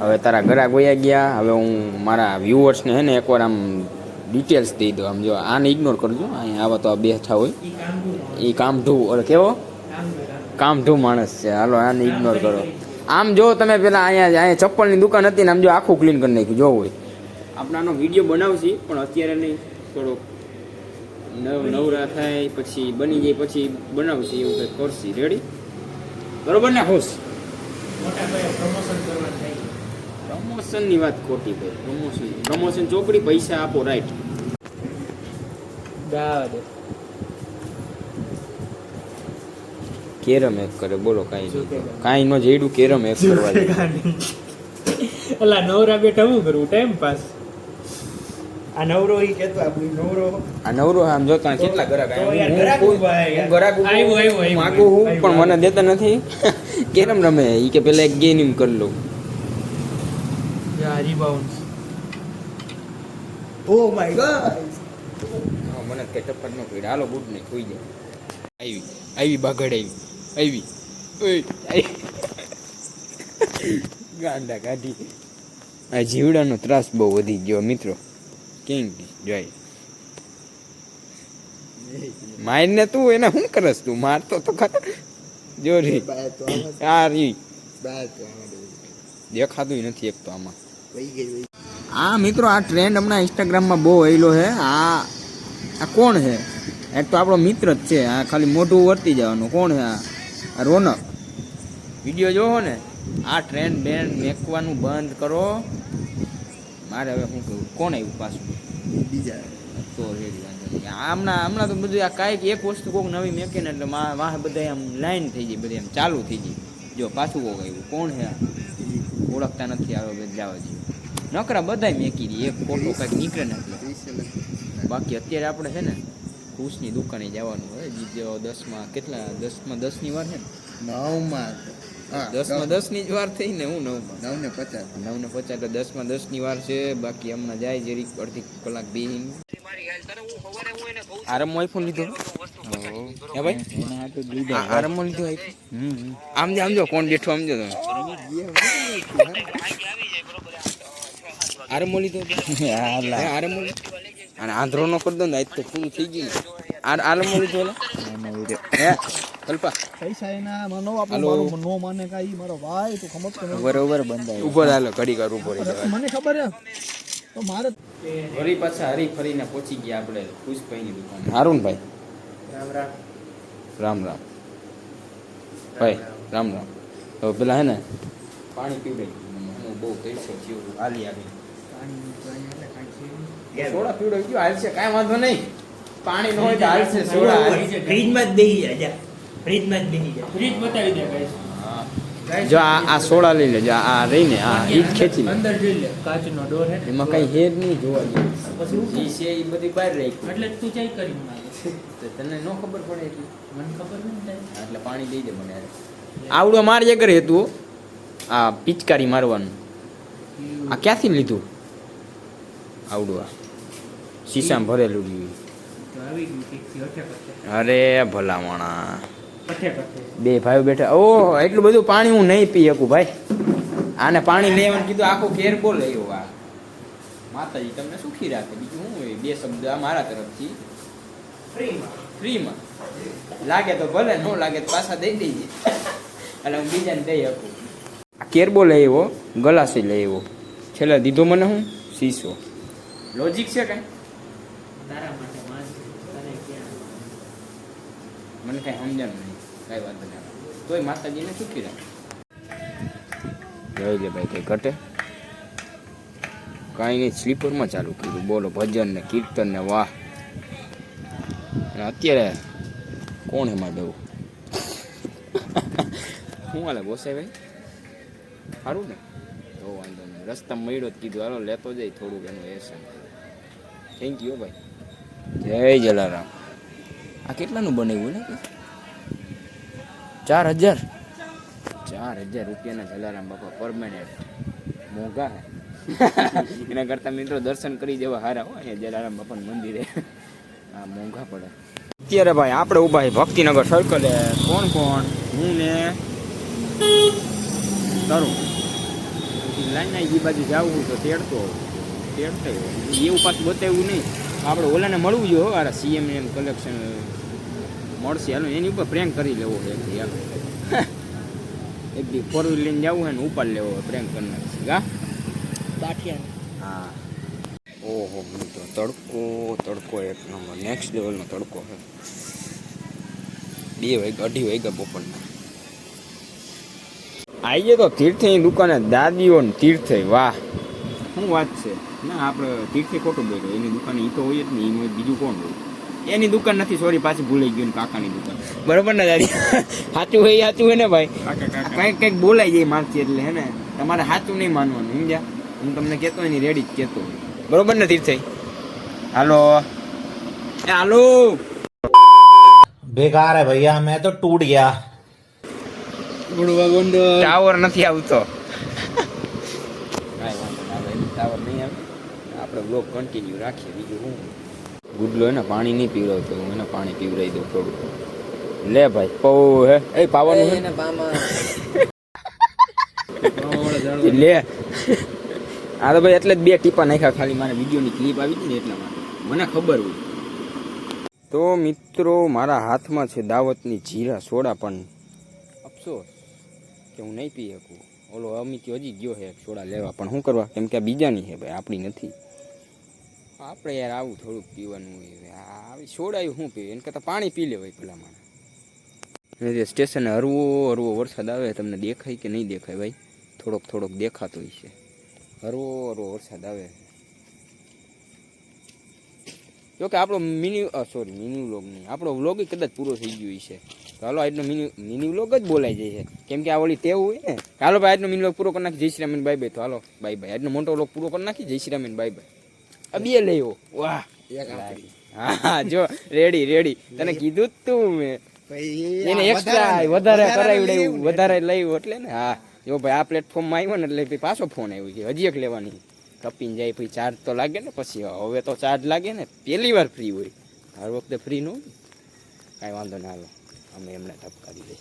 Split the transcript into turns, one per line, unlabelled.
હવે તારા ઘરા ગોયા ગયા. હવે હું મારા વ્યુઅર્સને હે ને એકવાર આમ ડિટેલ્સ દઈ દો. આમ જો આને ઇગ્નોર કરજો. અહીંયા આવા તો આ બેઠા હોય એ કામઢું અરે કેવો કામઢું માણસ છે. હાલો આને ઇગ્નોર કરો. આમ જો તમે પેલા અહીંયા ચપ્પલની દુકાન હતી ને આમ જો આખું ક્લીન કરી નાખ્યું જો હોય. આપણે આનો વિડીયો બનાવશી પણ અત્યારે નહીં, થોડોક નવરા થાય પછી બની જાય પછી બનાવશી એવું કંઈક કરશી. રેડી બરોબર ને ખુશ? પ્રમોશનની વાત ખોટી ભાઈ. પ્રમોશન ચોપડી પૈસા આપો રાઈટ. કેરમ એક કરે બોલો કાંઈ નો જેડું કેરમ એક કરવા દે.
અલા નવરા બેઠા હું કરું ટાઈમ પાસ. આ નવરો ઈ કેતો આપણી નવરો
આ નવરો આમ જો તા કેટલા ગરાક આવ્યા. હું ગરાક
આવ્યો
માંગુ હું પણ મને દેતા નથી. કેરમ રમે ઈ કે પેલા એક ગેમ કરી લઉં.
યા રીબાઉન્ડ.
Oh my God.
મને કે ટપ્પર નો પીડ. હાલો બુટ ને ખોઈ જાય. આવી બાગડ આવી ગાંડા કાઢી. આ જીવડાનો ત્રાસ બહુ વધી ગયો મિત્રો. કેમ જોઈ મારને તું એને શું કરસ? તું મારતો તો ખરા જો રે. આ રી દેખાતું નથી એક તો આમાં. આ મિત્રો આ ટ્રેન્ડ હમણાં ઇન્સ્ટાગ્રામમાં બહુ આવેલો છે. આ કોણ છે? એક તો આપણો મિત્ર જ છે. આ ખાલી મોઢું વર્તી જવાનું. કોણ છે આ? રોનક. વિડીયો જોવો ને આ ટ્રેન્ડ બેન્ડ મેકવાનું બંધ કરો. મારે હવે શું કહ્યું? કોણ આવ્યું પાછું?
બીજા
તો રેડી વાંધો નહીં. હમણાં તો બધું આ કાંઈક એક વસ્તુ કોઈક નવી મેકે ને એટલે વાહ બધા આમ લાઈન થઈ જાય, બધી આમ ચાલુ થઈ જાય. જો પાછું કોઈક આવ્યું. કોણ છે આ? ઓળખતા નથી. આવે બદલાવા જેવું નકરા બધાય મેકી દે. એક ફોટો કંઈક નીકળે ને એટલે. બાકી અત્યારે આપણે છે ને ખુશની દુકાને જવાનું હોય. જે 10માં કેટલા 10માં 10ની વાર છે ને
9માં
10માં 10ની જ વાર થઈ ને. હું 9માં
9:50
એટલે 10માં 10ની વાર છે. બાકી હમણાં જાય જરીક અડધી કલાક બેહીને. આરમ આઈફોન લીધો હે ભાઈ? આરમ લીધો આમ જો કોણ બેઠો આમ જો તમે. આરમ લીધો આરમ અને આંધ્રો નો કરી દો ને આજ તો પૂરું થઈ ગયું. આરમ લીધો હે કલ્પા
પૈસા એના મનો આપણો નો માને કાઈ મારો ભાઈ તું ખમત તો
બરોબર બંધાય. ઉપર હાલો ઘડી કર ઉપર
મને ખબર હે તો મારે
વળી પાછા હરી ફરીને પહોંચી ગયા આપણે ખુશભાઈની દુકાન. હારુનભાઈ રામ રામ ભાઈ રામ રામ. તો પેલા હે ને પાણી પીવડે હું બહુ પૈસો થયો આલી આવી સોડા પીવડાવી ગયો હાલશે કાંઈ વાંધો નહીં. પાણી ન હોય તો હાલશે. સોડા
ફ્રીજમાં જ બેહી જા. ફ્રીજમાં જ બેહી જા. ફ્રીજ બતાવી દે ગાઈસ.
જો આ સોડા લઈ લેજો. આ રહીને આ ઈજ ખેંચી લે.
અંદર જોઈ લે કાચનો ડોર હે.
એમાં કઈ હેર નહીં જોવા જેવું. પછી છે એ બધી બહાર રહી.
એટલે તું ચાઈ કરી મને.
તો તને ન ખબર પડે એટલી.
મને ખબર નહીં.
એટલે પાણી દઈ દે મને. આવડો મારી ઘરે હતું આ પિચકારી મારવાનું. આ ક્યાંથી લીધું આવડું? આ શીશામાં ભરેલું રહ્યું.
આવી ગયું ઠીક છે.
અરે ભલામણા બે ભાઈઓ બેઠા. ઓહ એટલું બધું પાણી હું નહીં પી શકું ભાઈ. આને પાણી લેવાનું કીધું આખો ઘેર બોલ આવ્યો. આ માતાજી તમને સુખી રાખે. બીજું શું હોય? બે શબ્દ આ મારા તરફથી ફ્રીમાં લાગે તો ભલે, ન લાગે તો પાછા દઈ દઈએ. એટલે હું બીજાને દઈ શકું. આ કેરબો લઈ આવ્યો, ગલાસી લઈ આવ્યો. છેલ્લે દીધો મને હું શીશો. લોજિક છે કઈ?
તારા માટે માન તને ક્યાં
મને કઈ સમજણ નહીં. કઈ વાત નહીં. તોય માતાજીને સુખી રાખે. જોઈ લે ભાઈ કઈ ઘટે કાંઈ નહીં. સ્લીપરમાં ચાલુ કર્યું. બોલો ભજન ને કીર્તન ને વાહ. અને અત્યારે કોણ એમાં જવું? શું હાલે ગોસાઈ ભાઈ? સારું ને? તો વાંધો નહીં. રસ્તામાં મળ્યો જ કીધું હાલો લેતો જાય થોડુંક એનું એસન. થેન્ક યુ ભાઈ. જય જલારામ. આ કેટલાનું બનાવ્યું ને? 4000 રૂપિયાના જલારામ બાપા પરમેનન્ટ. મોંઘા હે. એના કરતાં મિત્રો દર્શન કરી દેવા હારા હોય અહીંયા જલારામ બાપાનું મંદિરે. હા મોંઘા પડે. અત્યારે ભાઈ આપણે ઊભા ભક્તિનગર સર્કલે. કોણ કોણ? હું ને તરુણ લાઈને એ બાજુ જવું તો તેડતો એવું પાછું બતાવ્યું નહીં. આપણે ઓલાને મળવું જોઈએ હો, આ CM કલેક્શન મળશે હાલો એની ઉપર પ્રેન્ક કરી લેવો છે હાલો. એક દી 4 વ્હીલ લઈને જવું હોય ને ઉપાડ લેવો હોય, પ્રેન્ક કરી નાખશે ગા
ગાંઠિયા.
હા. ઓહો મિત્રો તડકો એક નંબર નેક્સ્ટ લેવલનો તડકો છે. 2 વાગ્યા 2:30 વાગ્યા બપોરના આવીએ તો તીર્થની દુકાને દાદીઓ ને તીર્થે. વાહ શું વાત છે. ના આપણે તીર્થે ખોટું બોલ્યો, એની દુકાને એ તો હોય જ નહીં, એનું બીજું કોણ હોય. એની દુકાન નથી, સોરી પાછી ભૂલાઈ ગયું ને કાકાની દુકાન. બરોબર ને દાદી? સાચું હોય ને ભાઈ, કંઈક બોલાઈ જાય મારથી એટલે હે ને તમારે સાચું નહીં માનવાનું સમજ્યા. હું તમને કહેતો એની રેડી જ કહેતો હોય. બરોબર ને તીર્થ? હાલો હાલો.
बेकार है भैया, मैं तो टूट गया.
ટાવર નથી આવતો. કાંઈ વાંધો ના આવે, ટાવર નહીં આવે. આપણે બ્લોગ કન્ટિન્યુ રાખીએ. બીજું શું ગુડલો એને પાણી નહીં પીવડાવતો, હું એને પાણી પીવડાવી દઉં થોડું. લે ભાઈ પૌ હે એ પાવાનું હે લે. આ તો ભાઈ એટલે જ 2 ટીપા નાખ્યા ખાલી, મારે વિડીયોની ક્લિપ આવી હતી ને એટલા માટે મને ખબર હોય. તો મિત્રો મારા હાથમાં છે દાવતની જીરા સોડા, પણ અફસોસ કે હું નહીં પી શકું. ઓલો અમિત હજી ગયો છે સોડા લેવા, પણ શું કરવા, કેમ કે આ બીજાની છે ભાઈ, આપણી નથી. આપણે યાર આવું થોડુંક પીવાનું હોય. આવી સોડા શું પીવે, એને કરતાં પાણી પી લેવાય પેલા મારે. સ્ટેશને હરવો વરસાદ આવે, તમને દેખાય કે નહીં દેખાય ભાઈ? થોડોક દેખાતો હોય છે. હરવો વરસાદ આવે. જોકે આપણો મિની વ્લોગ નહીં, આપણો વ્લોગ કદાચ પૂરો થઈ ગયો છે. તો હાલો આજનો મિની વ્લોગ જ બોલાઈ જાય છે, કેમ કે આ ઓલી ટેવ હોય ને. હાલો ભાઈ આજનો મિની વ્લોગ પૂરો કરી નાખી. જય શ્રી રામ, બાય બાય. તો હાલો બાય બાય. આજનો મોટો વ્લોગ પૂરો કરી નાખી. જય શ્રી રામ, બાય બાય. આ 2 લેવો. વાહ હા જો રેડી તને કીધું જ તું મેં. એને એક્સ્ટ્રા વધારે કરાવડાવ્યું, વધારે લઈ એટલે ને. હા જો ભાઈ આ પ્લેટફોર્મમાં આવ્યો ને એટલે પાછો ફોન આવ્યો છે, હજી એક લેવાની. કપીને જાય પછી ચાર્જ તો લાગે ને, પછી હવે તો ચાર્જ લાગે ને. પહેલી વાર ફ્રી હોય, હર વખતે ફ્રી ન હોય. કાંઈ વાંધો ના, હાલો અમે એમને ટપકારી દઈએ.